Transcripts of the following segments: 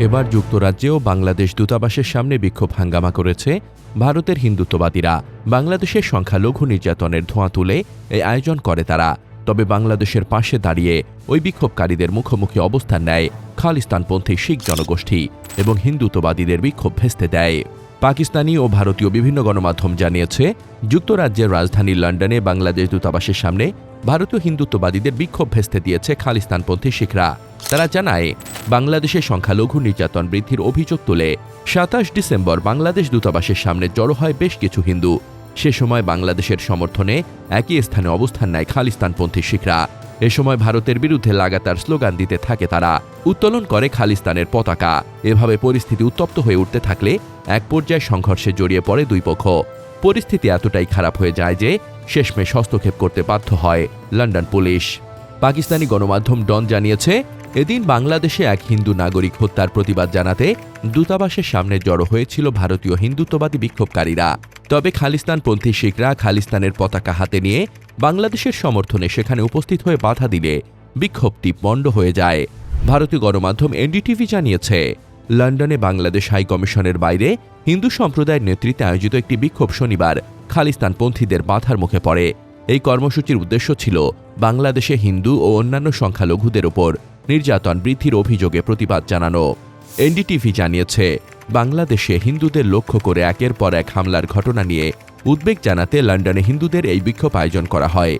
এবার যুক্তরাজ্যেও বাংলাদেশ দূতাবাসের সামনে বিক্ষোভ হাঙ্গামা করেছে ভারতের হিন্দুত্ববাদীরা। বাংলাদেশের সংখ্যালঘু নির্যাতনের ধোঁয়া তুলে এই আয়োজন করে তারা। তবে বাংলাদেশের পাশে দাঁড়িয়ে ওই বিক্ষোভকারীদের মুখোমুখি অবস্থান নেয় খালিস্তানপন্থী শিখ জনগোষ্ঠী এবং হিন্দুত্ববাদীদের বিক্ষোভ ভেস্তে দেয়। পাকিস্তানি ও ভারতীয় বিভিন্ন গণমাধ্যম জানিয়েছে, যুক্তরাজ্যের রাজধানী লন্ডনে বাংলাদেশ দূতাবাসের সামনে ভারতীয় হিন্দুত্ববাদীদের বিক্ষোভ ভেস্তে দিয়েছে খালিস্তানপন্থী শিখরা। তারা জানায়, বাংলাদেশে সংখ্যালঘু নির্যাতন বৃদ্ধির অভিযোগ তুলে ২৭ ডিসেম্বর বাংলাদেশ দূতাবাসের সামনে জড়ো হয় বেশ কিছু হিন্দু। সে সময় বাংলাদেশের সমর্থনে একই স্থানে অবস্থান নেয় খালিস্তানপন্থী শিখরা। এ সময় ভারতের বিরুদ্ধে লাগাতার স্লোগান দিতে থাকে তারা, উত্তোলন করে খালিস্তানের পতাকা। এভাবে পরিস্থিতি উত্তপ্ত হয়ে উঠতে থাকলে এক পর্যায়ে সংঘর্ষে জড়িয়ে পড়ে দুই পক্ষ। পরিস্থিতি এতটাই খারাপ হয়ে যায় যে শেষমেশ হস্তক্ষেপ করতে বাধ্য হয় লন্ডন পুলিশ। পাকিস্তানি গণমাধ্যম ডন জানিয়েছে, এদিন বাংলাদেশে এক হিন্দু নাগরিক হত্যার প্রতিবাদ জানাতে দূতাবাসের সামনে জড়ো হয়েছিল ভারতীয় হিন্দুত্ববাদী বিক্ষোভকারীরা। তবে খালিস্তানপন্থী শিখরা খালিস্তানের পতাকা হাতে নিয়ে বাংলাদেশের সমর্থনে সেখানে উপস্থিত হয়ে বাধা দিলে বিক্ষোভটি পণ্ড হয়ে যায়। ভারতীয় গণমাধ্যম এনডিটিভি জানিয়েছে, লন্ডনে বাংলাদেশ হাই কমিশনের বাইরে হিন্দু সম্প্রদায়ের নেতৃত্বে আয়োজিত একটি বিক্ষোভ শনিবার খালিস্তানপন্থীদের বাধার মুখে পড়ে। এই কর্মসূচির উদ্দেশ্য ছিল বাংলাদেশে হিন্দু ও অন্যান্য সংখ্যালঘুদের ওপর নির্যাতন বৃদ্ধির অভিযোগে প্রতিবাদ জানানো। এনডিটিভি জানিয়েছে, বাংলাদেশে হিন্দুদের লক্ষ্য করে একের পর এক হামলার ঘটনা নিয়ে উদ্বেগ জানাতে লন্ডনে হিন্দুদের এই বিক্ষোভ আয়োজন করা হয়।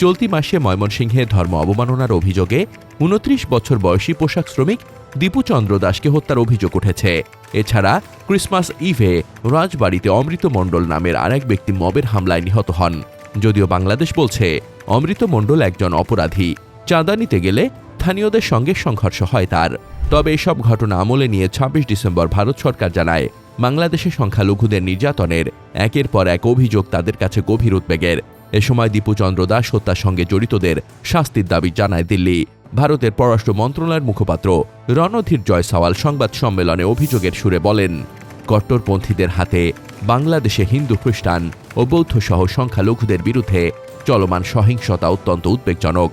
চলতি মাসে ময়মনসিংহে ধর্ম অবমাননার অভিযোগে ২৯ বছর বয়সী পোশাক শ্রমিক দীপু চন্দ্র দাসকে হত্যার অভিযোগ উঠেছে। এছাড়া ক্রিসমাস ইভে রাজবাড়িতে অমৃত মণ্ডল নামের আরেক ব্যক্তি মবের হামলায় নিহত হন। যদিও বাংলাদেশ বলছে, অমৃত মণ্ডল একজন অপরাধী। চাঁদা নিতে গেলে স্থানীয়দের সঙ্গে সংঘর্ষ হয় তার। তবে এসব ঘটনা আমলে নিয়ে ২৬ ডিসেম্বর ভারত সরকার জানায়, বাংলাদেশে সংখ্যালঘুদের নির্যাতনের একের পর এক অভিযোগ তাদের কাছে গভীর উদ্বেগের। এ সময় দীপু চন্দ্র দাস হত্যার সঙ্গে জড়িতদের শাস্তির দাবি জানায় দিল্লি। ভারতের পররাষ্ট্র মন্ত্রণালয়ের মুখপাত্র রণধীর জয়সওয়াল সংবাদ সম্মেলনে অভিযোগের সুরে বলেন, কট্টরপন্থীদের হাতে বাংলাদেশে হিন্দু, খ্রিস্টান ও বৌদ্ধ সহ সংখ্যালঘুদের বিরুদ্ধে চলমান সহিংসতা অত্যন্ত উদ্বেগজনক।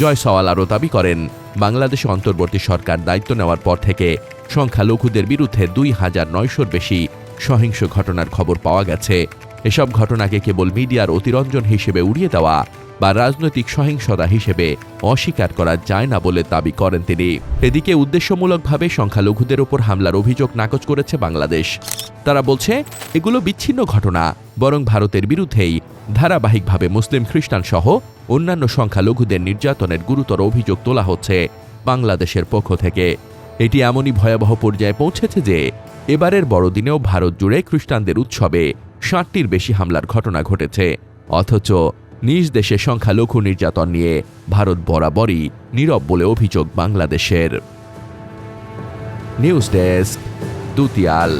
জয়সওয়াল আরও দাবি করেন, বাংলাদেশে অন্তর্বর্তী সরকার দায়িত্ব নেওয়ার পর থেকে সংখ্যালঘুদের বিরুদ্ধে ২,৯০০-র বেশি সহিংস ঘটনার খবর পাওয়া গেছে। এসব ঘটনাকে কেবল মিডিয়ার অতিরঞ্জন হিসেবে উড়িয়ে দেওয়া বা রাজনৈতিক সহিংসতা হিসেবে অস্বীকার করা যায় না বলে দাবি করেন তিনি। এদিকে উদ্দেশ্যমূলকভাবে সংখ্যালঘুদের ওপর হামলার অভিযোগ নাকচ করেছে বাংলাদেশ। তারা বলছে, এগুলো বিচ্ছিন্ন ঘটনা, বরং ভারতের বিরুদ্ধেই ধারাবাহিকভাবে মুসলিম, খ্রিস্টান সহ অন্যান্য সংখ্যালঘুদের নির্যাতনের গুরুতর অভিযোগ তোলা হচ্ছে বাংলাদেশের পক্ষ থেকে। এটি এমনই ভয়াবহ পর্যায়ে পৌঁছেছে যে এবারের বড়দিনেও ভারত জুড়ে খ্রিস্টানদের উৎসবে ৬০টির বেশি হামলার ঘটনা ঘটেছে। অথচ নিজ দেশে সংখ্যালঘু নির্যাতন নিয়ে ভারত বরাবরই নীরব বলে অভিযোগ বাংলাদেশের। News desk, দুতিয়াল।